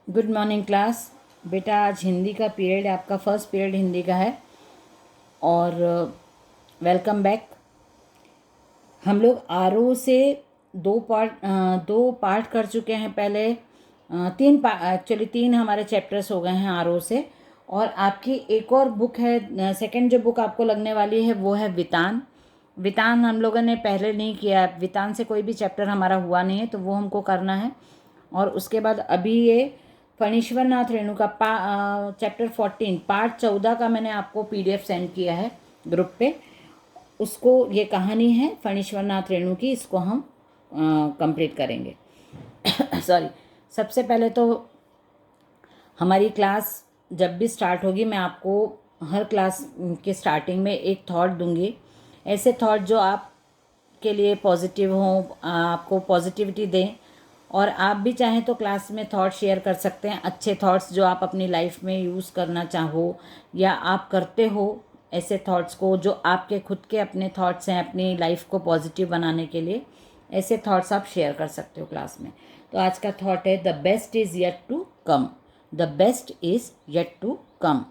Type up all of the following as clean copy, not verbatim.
Good morning class. बेटा आज हिंदी का पीरियड, आपका फर्स्ट पीरियड हिंदी का है और वेलकम बैक। हम लोग आरओ से दो पार्ट कर चुके हैं। पहले एक्चुअली तीन हमारे चैप्टर्स हो गए हैं आरओ से। और आपकी एक और बुक है, सेकंड जो बुक आपको लगने वाली है वो है वितान। वितान हम लोगों ने पहले नहीं किया, वितान से कोई भी चैप्टर हमारा हुआ नहीं है, तो वो हमको करना है। और उसके बाद अभी ये फणीश्वरनाथ रेणु का चैप्टर 14 पार्ट 14 का मैंने आपको पीडीएफ सेंड किया है ग्रुप पे। उसको, ये कहानी है फणीश्वरनाथ रेणु की, इसको हम कंप्लीट करेंगे। सॉरी, सबसे पहले तो हमारी क्लास जब भी स्टार्ट होगी, मैं आपको हर क्लास के स्टार्टिंग में एक थॉट दूंगी। ऐसे थॉट जो आप के लिए पॉजिटिव हों, आपको पॉजिटिविटी दें। और आप भी चाहें तो क्लास में थॉट शेयर कर सकते हैं, अच्छे थॉट्स जो आप अपनी लाइफ में यूज़ करना चाहो या आप करते हो। ऐसे थॉट्स को जो आपके खुद के अपने थॉट्स हैं अपनी लाइफ को पॉजिटिव बनाने के लिए, ऐसे थॉट्स आप शेयर कर सकते हो क्लास में। तो आज का थॉट है the best is yet to come. The best is yet to come.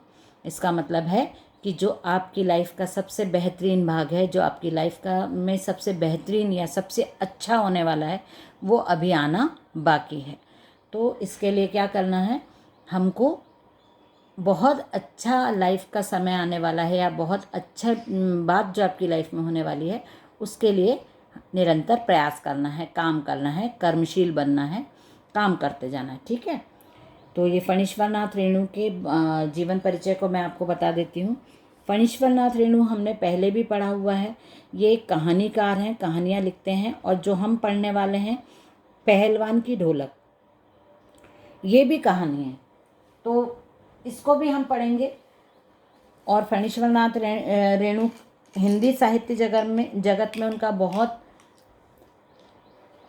इसका मतलब है कि जो आपकी लाइफ का सबसे बेहतरीन भाग है, जो आपकी लाइफ का में सबसे बेहतरीन या सबसे अच्छा होने वाला है, वो अभी आना बाकी है। तो इसके लिए क्या करना है, हमको बहुत अच्छा लाइफ का समय आने वाला है या बहुत अच्छा बात जो आपकी लाइफ में होने वाली है, उसके लिए निरंतर प्रयास करना है, काम करना है, कर्मशील बनना है, काम करते जाना है। ठीक है। तो ये फणीश्वरनाथ रेणु के जीवन परिचय को मैं आपको बता देती हूँ। फणीश्वरनाथ रेणु हमने पहले भी पढ़ा हुआ है। ये एक कहानीकार हैं, कहानियाँ लिखते हैं। और जो हम पढ़ने वाले हैं, पहलवान की ढोलक, ये भी कहानी है, तो इसको भी हम पढ़ेंगे। और फणीश्वरनाथ रेणु हिंदी साहित्य जगत में उनका बहुत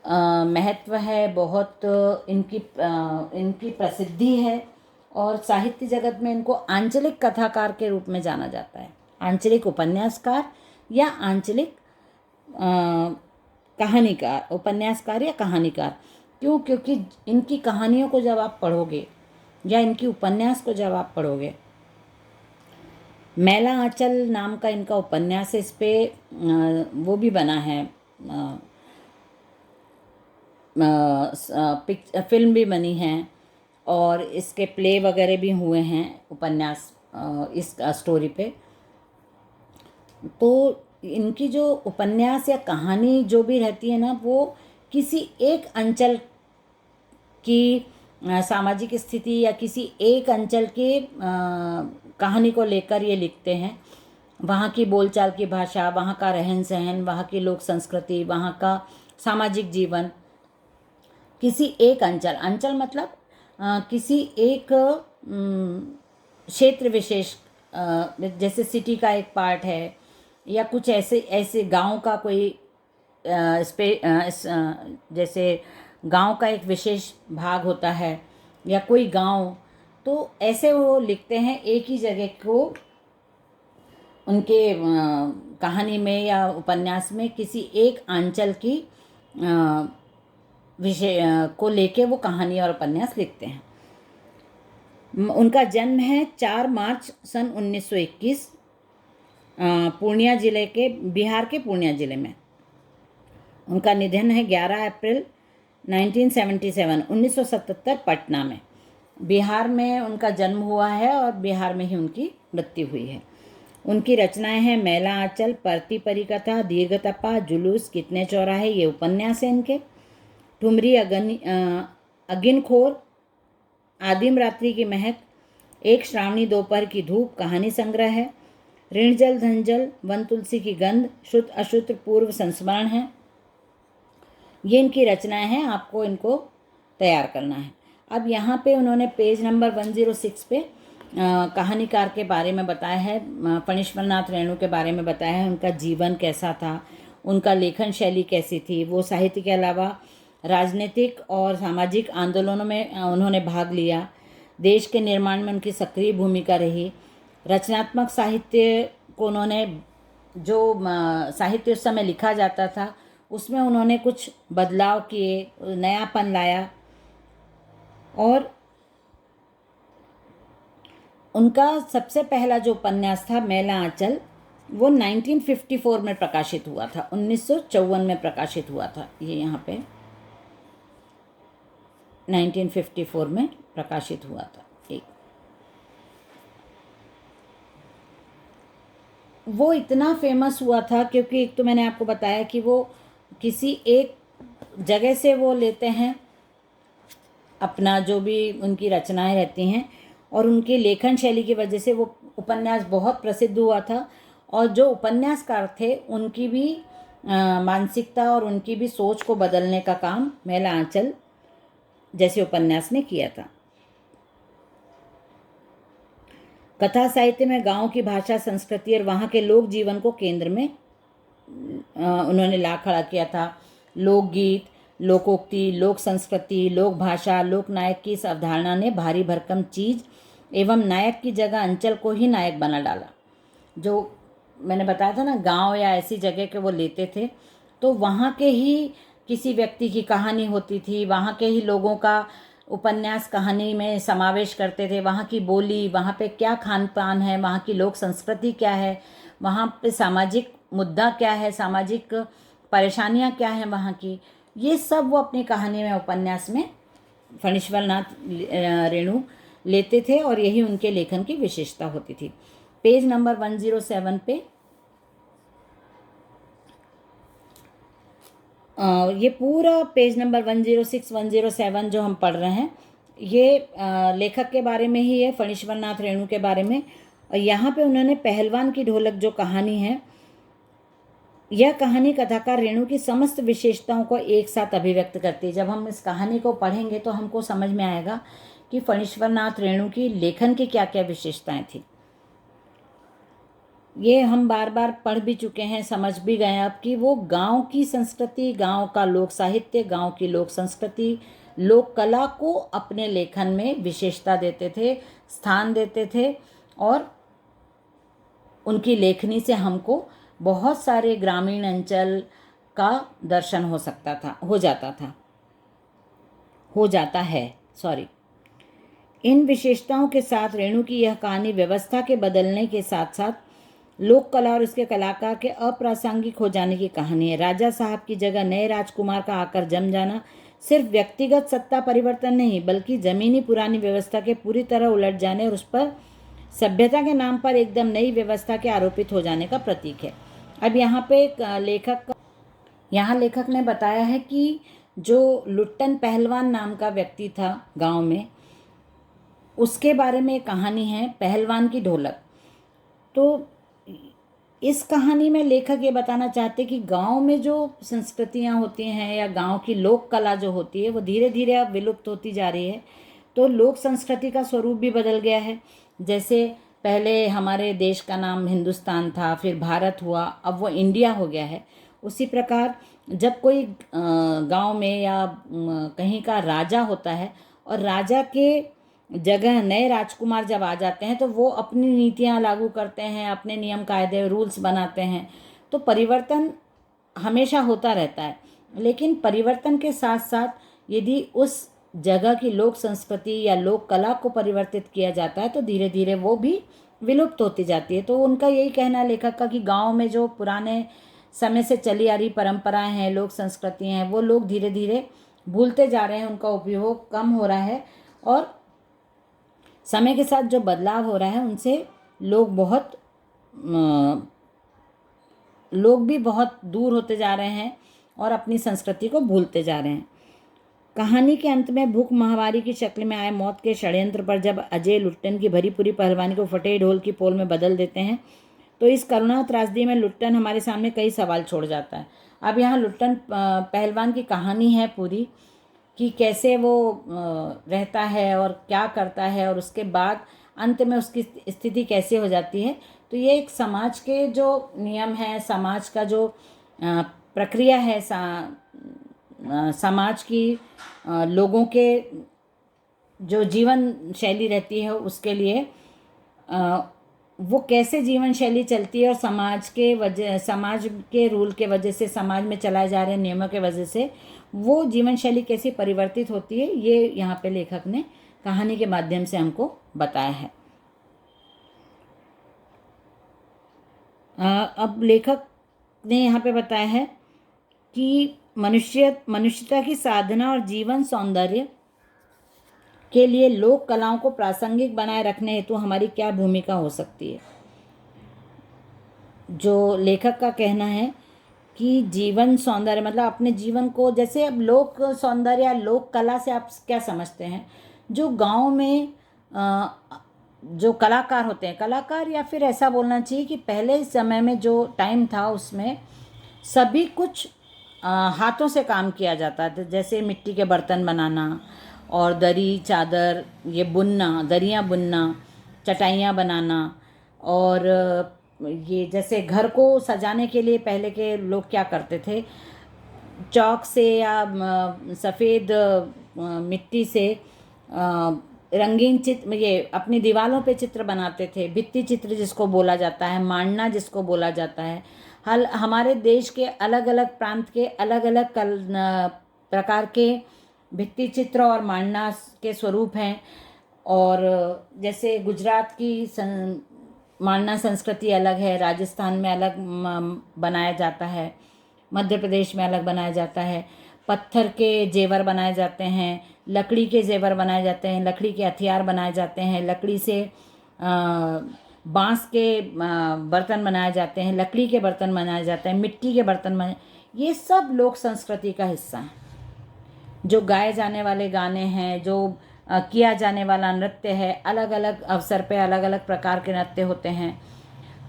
महत्व है, बहुत इनकी प्रसिद्धि है। और साहित्य जगत में इनको आंचलिक कथाकार के रूप में जाना जाता है, आंचलिक उपन्यासकार या आंचलिक कहानीकार, उपन्यासकार या कहानीकार। क्यों? क्योंकि इनकी कहानियों को जब आप पढ़ोगे या इनकी उपन्यास को जब आप पढ़ोगे, मैला आंचल नाम का इनका उपन्यास है, इस पर वो भी बना है, फिल्म भी बनी है और इसके प्ले वगैरह भी हुए हैं उपन्यास इस स्टोरी पे। तो इनकी जो उपन्यास या कहानी जो भी रहती है ना, वो किसी एक अंचल की सामाजिक स्थिति या किसी एक अंचल के कहानी को लेकर ये लिखते हैं। वहाँ की बोलचाल की भाषा, वहाँ का रहन सहन, वहाँ की लोक संस्कृति, वहाँ का सामाजिक जीवन, किसी एक अंचल मतलब किसी एक क्षेत्र विशेष, जैसे सिटी का एक पार्ट है या कुछ ऐसे गांव का कोई जैसे गांव का एक विशेष भाग होता है या कोई गांव, तो ऐसे वो लिखते हैं एक ही जगह को उनके कहानी में या उपन्यास में किसी एक अंचल की विषय को लेके वो कहानी और उपन्यास लिखते हैं। उनका जन्म है 4 मार्च सन 1921 पूर्णिया जिले के, बिहार के पूर्णिया जिले में। उनका निधन है 11 अप्रैल 1977 पटना में। बिहार में उनका जन्म हुआ है और बिहार में ही उनकी मृत्यु हुई है। उनकी रचनाएं हैं मैला आंचल, परती परिकथा, दीर्घतपा, जुलूस, कितने चौराहे, ये उपन्यास है इनके। ठुमरी अगिनखोर, आदिम रात्रि की महक, एक श्रावणी दोपहर की धूप कहानी संग्रह है। ऋणजल धनजल, वन तुलसी की गंध, शुद्ध अशुद्ध पूर्व संस्मरण है। ये इनकी रचनाएं हैं, आपको इनको तैयार करना है। अब यहाँ पे उन्होंने पेज नंबर 106 पे कहानीकार के बारे में बताया है, फणीश्वरनाथ रेणु के बारे में बताया है, उनका जीवन कैसा था, उनका लेखन शैली कैसी थी। वो साहित्य के अलावा राजनीतिक और सामाजिक आंदोलनों में उन्होंने भाग लिया। देश के निर्माण में उनकी सक्रिय भूमिका रही। रचनात्मक साहित्य को उन्होंने, जो साहित्य उस समय लिखा जाता था उसमें उन्होंने कुछ बदलाव किए, नयापन लाया। और उनका सबसे पहला जो उपन्यास था मैला आंचल, वो 1954 में प्रकाशित हुआ था, 1954 में प्रकाशित हुआ था। ये यहाँ पे 1954 में प्रकाशित हुआ था। एक वो इतना फेमस हुआ था क्योंकि एक तो मैंने आपको बताया कि वो किसी एक जगह से वो लेते हैं अपना जो भी उनकी रचनाएं रहती हैं, और उनकी लेखन शैली की वजह से वो उपन्यास बहुत प्रसिद्ध हुआ था। और जो उपन्यासकार थे उनकी भी मानसिकता और उनकी भी सोच को बदलने का काम मैला आंचल जैसे उपन्यास ने किया था। कथा साहित्य में गांव की भाषा, संस्कृति और वहाँ के लोक जीवन को केंद्र में उन्होंने ला खड़ा किया था। लोकगीत, लोकोक्ति, लोक संस्कृति, लोक भाषा, लोक नायक की इस अवधारणा ने भारी भरकम चीज एवं नायक की जगह अंचल को ही नायक बना डाला। जो मैंने बताया था ना, गांव या ऐसी जगह के वो लेते थे, तो वहाँ के ही किसी व्यक्ति की कहानी होती थी, वहाँ के ही लोगों का उपन्यास कहानी में समावेश करते थे। वहाँ की बोली, वहाँ पे क्या खान पान है, वहाँ की लोक संस्कृति क्या है, वहाँ पे सामाजिक मुद्दा क्या है, सामाजिक परेशानियाँ क्या हैं वहाँ की, ये सब वो अपनी कहानी में, उपन्यास में फणीश्वर नाथ रेणु लेते थे और यही उनके लेखन की विशेषता होती थी। पेज नंबर 107 पे ये पूरा पेज नंबर 106 107 जो हम पढ़ रहे हैं, ये लेखक के बारे में ही है, फणीश्वर नाथ रेणु के बारे में। और यहाँ पे उन्होंने पहलवान की ढोलक जो कहानी है, यह कहानी कथाकार रेणु की समस्त विशेषताओं को एक साथ अभिव्यक्त करती है। जब हम इस कहानी को पढ़ेंगे तो हमको समझ में आएगा कि फणीश्वर नाथ रेणु की लेखन की क्या क्या विशेषताएं थी। ये हम बार बार पढ़ भी चुके हैं, समझ भी गए अब कि वो गांव की संस्कृति, गांव का लोक साहित्य, गांव की लोक संस्कृति, लोक कला को अपने लेखन में विशेषता देते थे, स्थान देते थे। और उनकी लेखनी से हमको बहुत सारे ग्रामीण अंचल का दर्शन हो जाता है। इन विशेषताओं के साथ रेणु की यह कहानी व्यवस्था के बदलने के साथ साथ लोक कला और उसके कलाकार के अप्रासंगिक हो जाने की कहानी है। राजा साहब की जगह नए राजकुमार का आकर जम जाना सिर्फ व्यक्तिगत सत्ता परिवर्तन नहीं, बल्कि जमीनी पुरानी व्यवस्था के पूरी तरह उलट जाने और उस पर सभ्यता के नाम पर एकदम नई व्यवस्था के आरोपित हो जाने का प्रतीक है। अब यहाँ पे लेखक ने बताया है कि जो लुट्टन पहलवान नाम का व्यक्ति था गांव में, उसके बारे में एक कहानी है, पहलवान की ढोलक। तो इस कहानी में लेखक ये बताना चाहते कि गांव में जो संस्कृतियां होती हैं या गांव की लोक कला जो होती है वो धीरे धीरे अब विलुप्त होती जा रही है। तो लोक संस्कृति का स्वरूप भी बदल गया है। जैसे पहले हमारे देश का नाम हिंदुस्तान था, फिर भारत हुआ, अब वो इंडिया हो गया है। उसी प्रकार जब कोई गांव में या कहीं का राजा होता है और राजा के जगह नए राजकुमार जब आ जाते हैं तो वो अपनी नीतियां लागू करते हैं, अपने नियम कायदे रूल्स बनाते हैं। तो परिवर्तन हमेशा होता रहता है, लेकिन परिवर्तन के साथ साथ यदि उस जगह की लोक संस्कृति या लोक कला को परिवर्तित किया जाता है तो धीरे धीरे वो भी विलुप्त होती जाती है। तो उनका यही कहना है लेखक का कि गांव में जो पुराने समय से चली आ रही परंपराएं हैं, लोक संस्कृतियाँ हैं, वो लोग धीरे धीरे भूलते जा रहे हैं, उनका उपयोग कम हो रहा है। और समय के साथ जो बदलाव हो रहा है उनसे लोग भी बहुत दूर होते जा रहे हैं और अपनी संस्कृति को भूलते जा रहे हैं। कहानी के अंत में भूख महामारी की शक्ल में आए मौत के षड्यंत्र पर जब अजय लुट्टन की भरी पूरी पहलवानी को फटे ढोल की पोल में बदल देते हैं तो इस करुणा त्रासदी में लुट्टन हमारे सामने कई सवाल छोड़ जाता है। अब यहाँ लुट्टन पहलवान की कहानी है पूरी, कि कैसे वो रहता है और क्या करता है और उसके बाद अंत में उसकी स्थिति कैसे हो जाती है। तो ये एक समाज के जो नियम है, समाज का जो प्रक्रिया है, समाज की लोगों के जो जीवन शैली रहती है उसके लिए वो कैसे जीवन शैली चलती है और समाज के रूल के वजह से, समाज में चलाए जा रहे नियमों के वजह से वो जीवन शैली कैसे परिवर्तित होती है, ये यहाँ पे लेखक ने कहानी के माध्यम से हमको बताया है। अब लेखक ने यहाँ पे बताया है कि मनुष्यता की साधना और जीवन सौंदर्य के लिए लोक कलाओं को प्रासंगिक बनाए रखने हेतु हमारी क्या भूमिका हो सकती है। जो लेखक का कहना है कि जीवन सौंदर्य मतलब अपने जीवन को, जैसे अब लोक सौंदर्य या लोक कला से आप क्या समझते हैं, जो गांव में जो कलाकार होते हैं, कलाकार या फिर ऐसा बोलना चाहिए कि पहले समय में जो टाइम था उसमें सभी कुछ हाथों से काम किया जाता था, जैसे मिट्टी के बर्तन बनाना और दरी चादर ये बुनना, दरियाँ बुनना, चटाइयाँ बनाना, और ये जैसे घर को सजाने के लिए पहले के लोग क्या करते थे, चौक से या सफ़ेद मिट्टी से रंगीन चित्र, ये अपनी दीवारों पे चित्र बनाते थे, भित्ति चित्र जिसको बोला जाता है, मांडना जिसको बोला जाता है। हमारे देश के अलग अलग प्रांत के अलग अलग प्रकार के भित्ति चित्र और मांडना के स्वरूप हैं। और जैसे गुजरात की मांडना संस्कृति अलग है, राजस्थान में अलग बनाया जाता है, मध्य प्रदेश में अलग बनाया जाता है। पत्थर के जेवर बनाए जाते हैं, लकड़ी के जेवर बनाए जाते हैं, लकड़ी के हथियार बनाए जाते हैं, लकड़ी से बांस के बर्तन बनाए जाते हैं, लकड़ी के बर्तन बनाए जाते हैं, मिट्टी के बर्तन बनाए, ये सब लोक संस्कृति का हिस्सा है। जो गाए जाने वाले गाने हैं, जो किया जाने वाला नृत्य है, अलग अलग अवसर पे अलग अलग प्रकार के नृत्य होते हैं।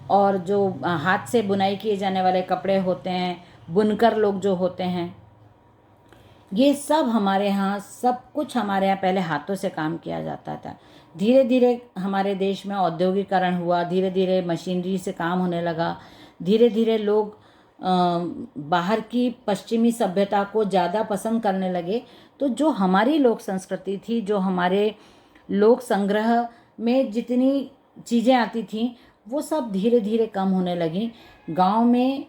और जो हाथ से बुनाई किए जाने वाले कपड़े होते हैं, बुनकर लोग जो होते हैं, ये सब हमारे यहाँ, सब कुछ हमारे यहाँ पहले हाथों से काम किया जाता था। धीरे धीरे हमारे देश में औद्योगिकरण हुआ, धीरे धीरे मशीनरी से काम होने लगा, धीरे धीरे लोग बाहर की पश्चिमी सभ्यता को ज़्यादा पसंद करने लगे। तो जो हमारी लोक संस्कृति थी, जो हमारे लोक संग्रह में जितनी चीज़ें आती थीं, वो सब धीरे धीरे कम होने लगी। गांव में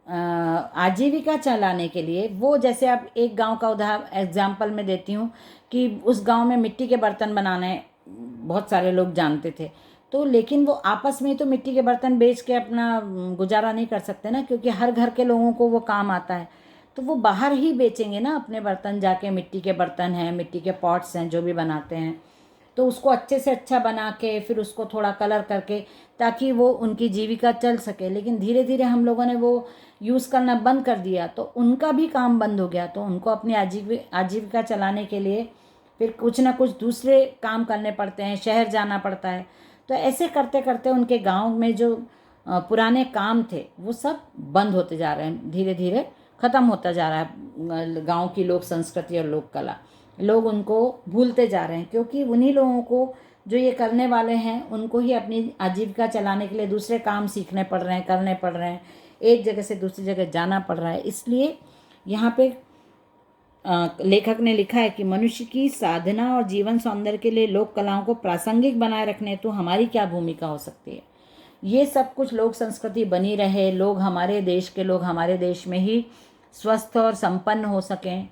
आजीविका चलाने के लिए, वो जैसे अब एक गांव का उदाहरण एग्जाम्पल मैं देती हूँ कि उस गांव में मिट्टी के बर्तन बनाने बहुत सारे लोग जानते थे, तो लेकिन वो आपस में तो मिट्टी के बर्तन बेच के अपना गुजारा नहीं कर सकते ना, क्योंकि हर घर के लोगों को वो काम आता है। तो वो बाहर ही बेचेंगे ना अपने बर्तन जाके, मिट्टी के बर्तन हैं, मिट्टी के पॉट्स हैं जो भी बनाते हैं, तो उसको अच्छे से अच्छा बना के फिर उसको थोड़ा कलर करके, ताकि वो उनकी जीविका चल सके। लेकिन धीरे धीरे हम लोगों ने वो यूज़ करना बंद कर दिया, तो उनका भी काम बंद हो गया। तो उनको अपनी आजीविका चलाने के लिए फिर कुछ ना कुछ दूसरे काम करने पड़ते हैं, शहर जाना पड़ता है। तो ऐसे करते करते उनके गांव में जो पुराने काम थे वो सब बंद होते जा रहे हैं, धीरे धीरे ख़त्म होता जा रहा है। गांव की लोक संस्कृति और लोक कला, लोग उनको भूलते जा रहे हैं, क्योंकि उन्हीं लोगों को जो ये करने वाले हैं उनको ही अपनी आजीविका चलाने के लिए दूसरे काम सीखने पड़ रहे हैं, करने पड़ रहे हैं, एक जगह से दूसरी जगह जाना पड़ रहा है। इसलिए यहाँ पे लेखक ने लिखा है कि मनुष्य की साधना और जीवन सौंदर्य के लिए लोक कलाओं को प्रासंगिक बनाए रखने तो हमारी क्या भूमिका हो सकती है। ये सब कुछ लोक संस्कृति बनी रहे, लोग हमारे देश के लोग हमारे देश में ही स्वस्थ और संपन्न हो सकें,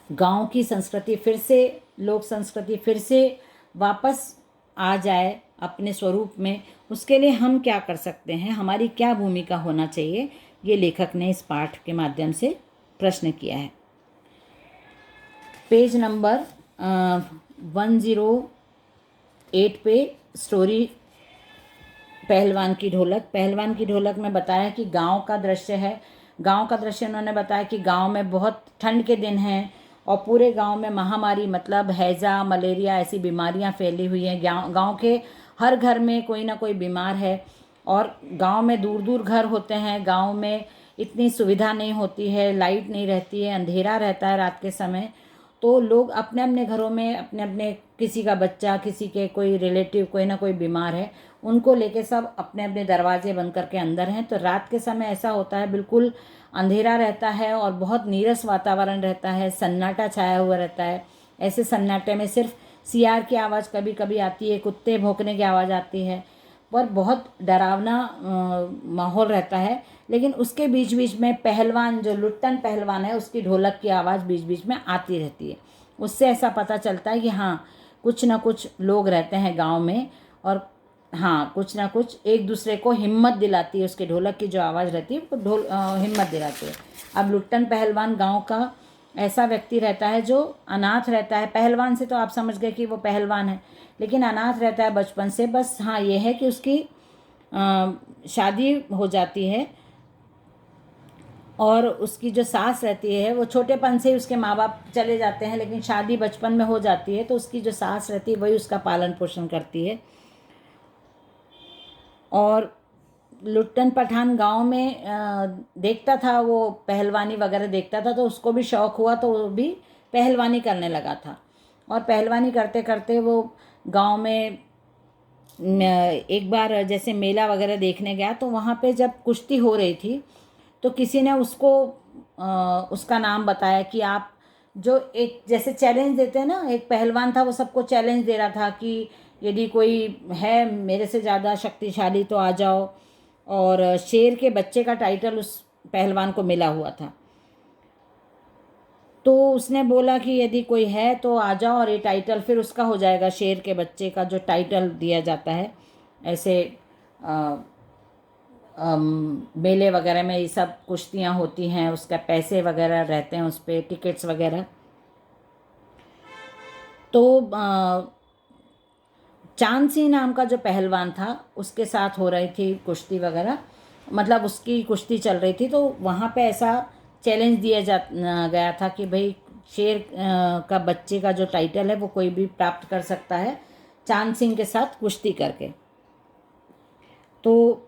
गांव की संस्कृति फिर से, लोक संस्कृति फिर से वापस आ जाए अपने स्वरूप में, उसके लिए हम क्या कर सकते हैं, हमारी क्या भूमिका होना चाहिए, ये लेखक ने इस पाठ के माध्यम से प्रश्न किया है। पेज नंबर 108 पे स्टोरी पहलवान की ढोलक। पहलवान की ढोलक में बताया कि गांव का दृश्य है। गांव का दृश्य उन्होंने बताया कि गांव में बहुत ठंड के दिन हैं और पूरे गांव में महामारी मतलब हैज़ा, मलेरिया ऐसी बीमारियां फैली हुई हैं। गांव के हर घर में कोई ना कोई बीमार है, और गांव में दूर दूर घर होते हैं, गांव में इतनी सुविधा नहीं होती है, लाइट नहीं रहती है, अंधेरा रहता है रात के समय। तो लोग अपने अपने घरों में अपने अपने, किसी का बच्चा, किसी के कोई रिलेटिव कोई ना कोई बीमार है, उनको लेके सब अपने अपने दरवाजे बंद करके अंदर हैं। तो रात के समय ऐसा होता है, बिल्कुल अंधेरा रहता है और बहुत नीरस वातावरण रहता है, सन्नाटा छाया हुआ रहता है। ऐसे सन्नाटे में सिर्फ सियार की आवाज़ कभी कभी आती है, कुत्ते भौंकने की आवाज़ आती है, पर बहुत डरावना माहौल रहता है। लेकिन उसके बीच बीच में पहलवान, जो लुट्टन पहलवान है, उसकी ढोलक की आवाज़ बीच बीच में आती रहती है। उससे ऐसा पता चलता है कि हाँ, कुछ ना कुछ लोग रहते हैं गांव में और हाँ, कुछ ना कुछ एक दूसरे को हिम्मत दिलाती है, उसके ढोलक की जो आवाज़ रहती है वो हिम्मत दिलाती है। अब लुट्टन पहलवान गांव का ऐसा व्यक्ति रहता है जो अनाथ रहता है। पहलवान से तो आप समझ गए कि वो पहलवान है, लेकिन अनाथ रहता है बचपन से। बस हाँ, ये है कि उसकी शादी हो जाती है और उसकी जो सास रहती है वो छोटेपन से ही उसके माँ बाप चले जाते हैं, लेकिन शादी बचपन में हो जाती है तो उसकी जो सास रहती है वही उसका पालन पोषण करती है। और लुट्टन पठान गांव में देखता था, वो पहलवानी वगैरह देखता था, तो उसको भी शौक़ हुआ तो वो भी पहलवानी करने लगा था। और पहलवानी करते करते वो गांव में एक बार जैसे मेला वगैरह देखने गया, तो वहाँ पे जब कुश्ती हो रही थी तो किसी ने उसको उसका नाम बताया कि आप जो एक जैसे चैलेंज देते हैं ना, एक पहलवान था वो सबको चैलेंज दे रहा था कि यदि कोई है मेरे से ज़्यादा शक्तिशाली तो आ जाओ। और शेर के बच्चे का टाइटल उस पहलवान को मिला हुआ था। तो उसने बोला कि यदि कोई है तो आ जाओ और ये टाइटल फिर उसका हो जाएगा, शेर के बच्चे का जो टाइटल दिया जाता है ऐसे मेले वगैरह में, ये सब कुश्तियाँ होती हैं, उसका पैसे वगैरह रहते हैं, उस पर टिकट्स वगैरह। तो चांद सिंह नाम का जो पहलवान था उसके साथ हो रही थी कुश्ती वगैरह, मतलब उसकी कुश्ती चल रही थी। तो वहाँ पे ऐसा चैलेंज दिया गया था कि भाई शेर का बच्चे का जो टाइटल है वो कोई भी प्राप्त कर सकता है चांद सिंह के साथ कुश्ती करके। तो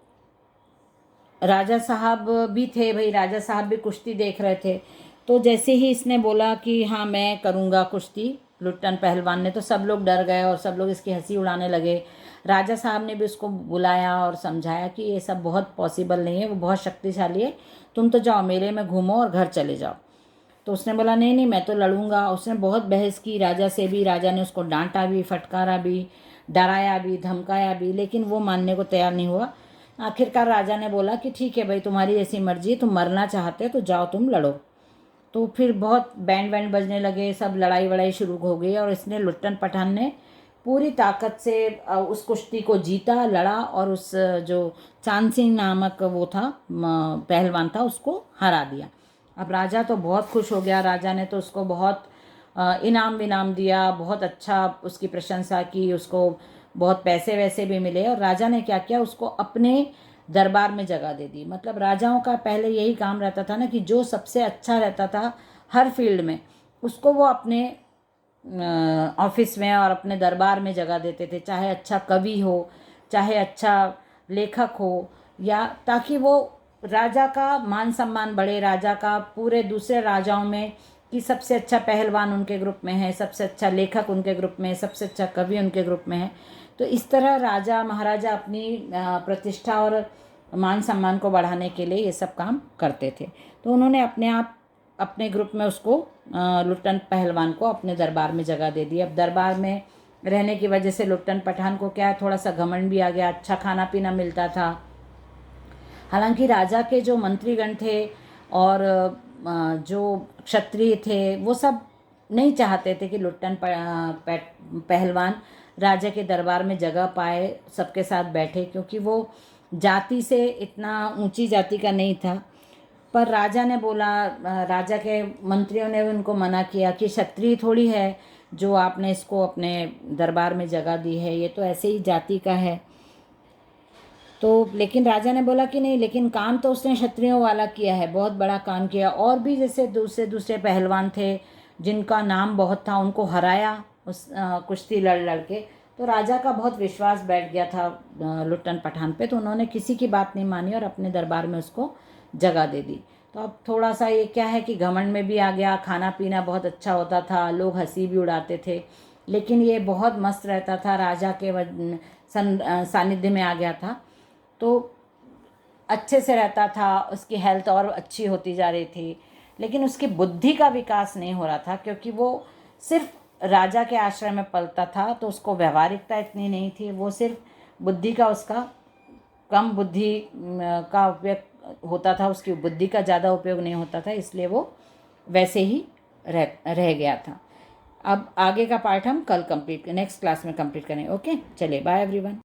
राजा साहब भी थे भाई, राजा साहब भी कुश्ती देख रहे थे। तो जैसे ही इसने बोला कि हाँ मैं करूँगा कुश्ती, लुट्टन पहलवान ने, तो सब लोग डर गए और सब लोग इसकी हंसी उड़ाने लगे। राजा साहब ने भी उसको बुलाया और समझाया कि ये सब बहुत पॉसिबल नहीं है, वो बहुत शक्तिशाली है, तुम तो जाओ मेले में घूमो और घर चले जाओ। तो उसने बोला नहीं नहीं, मैं तो लड़ूंगा। उसने बहुत बहस की राजा से भी, राजा ने उसको डांटा भी, फटकारा भी, डराया भी, धमकाया भी, लेकिन वो मानने को तैयार नहीं हुआ। आखिरकार राजा ने बोला कि ठीक है भाई, तुम्हारी जैसी मर्जी, तुम मरना चाहते तो जाओ तुम लड़ो। तो फिर बहुत बैंड वैंड बजने लगे, सब लड़ाई वड़ाई शुरू हो गई और इसने लुट्टन पठान ने पूरी ताकत से उस कुश्ती को जीता, लड़ा और उस जो चांद सिंह नामक वो था पहलवान था उसको हरा दिया। अब राजा तो बहुत खुश हो गया, राजा ने तो उसको बहुत इनाम विनाम दिया, बहुत अच्छा उसकी प्रशंसा की, उसको बहुत पैसे वैसे भी मिले। और राजा ने क्या किया, उसको अपने दरबार में जगह दे दी। मतलब राजाओं का पहले यही काम रहता था ना कि जो सबसे अच्छा रहता था हर फील्ड में उसको वो अपने ऑफिस में और अपने दरबार में जगह देते थे, चाहे अच्छा कवि हो, चाहे अच्छा लेखक हो, या ताकि वो राजा का मान सम्मान बढ़े, राजा का पूरे दूसरे राजाओं में कि सबसे अच्छा पहलवान उनके ग्रुप में है, सबसे अच्छा लेखक उनके ग्रुप में है, सबसे अच्छा कवि उनके ग्रुप में है। तो इस तरह राजा महाराजा अपनी प्रतिष्ठा और मान सम्मान को बढ़ाने के लिए ये सब काम करते थे। तो उन्होंने अपने आप अपने ग्रुप में उसको लुट्टन पहलवान को अपने दरबार में जगह दे दी। अब दरबार में रहने की वजह से लुट्टन पठान को क्या है, थोड़ा सा घमंड भी आ गया, अच्छा खाना पीना मिलता था। हालांकि राजा के जो मंत्रीगण थे और जो क्षत्रिय थे वो सब नहीं चाहते थे कि लुट्टन पहलवान राजा के दरबार में जगह पाए, सबके साथ बैठे, क्योंकि वो जाति से इतना ऊंची जाति का नहीं था। पर राजा ने बोला, राजा के मंत्रियों ने उनको मना किया कि क्षत्रिय थोड़ी है जो आपने इसको अपने दरबार में जगह दी है, ये तो ऐसे ही जाति का है। तो लेकिन राजा ने बोला कि नहीं, लेकिन काम तो उसने क्षत्रियों वाला किया है, बहुत बड़ा काम किया। और भी जैसे दूसरे दूसरे पहलवान थे जिनका नाम बहुत था, उनको हराया उस कुश्ती लड़ लड़ के। तो राजा का बहुत विश्वास बैठ गया था लुट्टन पठान पे, तो उन्होंने किसी की बात नहीं मानी और अपने दरबार में उसको जगह दे दी। तो अब थोड़ा सा ये क्या है कि घमंड में भी आ गया, खाना पीना बहुत अच्छा होता था, लोग हंसी भी उड़ाते थे, लेकिन ये बहुत मस्त रहता था, राजा के सानिध्य में आ गया था तो अच्छे से रहता था, उसकी हेल्थ और अच्छी होती जा रही थी। लेकिन उसकी बुद्धि का विकास नहीं हो रहा था, क्योंकि वो सिर्फ राजा के आश्रय में पलता था, तो उसको व्यवहारिकता इतनी नहीं थी, वो सिर्फ बुद्धि का उसका कम बुद्धि का उपयोग होता था, उसकी बुद्धि का ज़्यादा उपयोग नहीं होता था, इसलिए वो वैसे ही रह गया था। अब आगे का पार्ट हम कल कंप्लीट नेक्स्ट क्लास में कंप्लीट करें। ओके, चलिए बाय एवरीवन।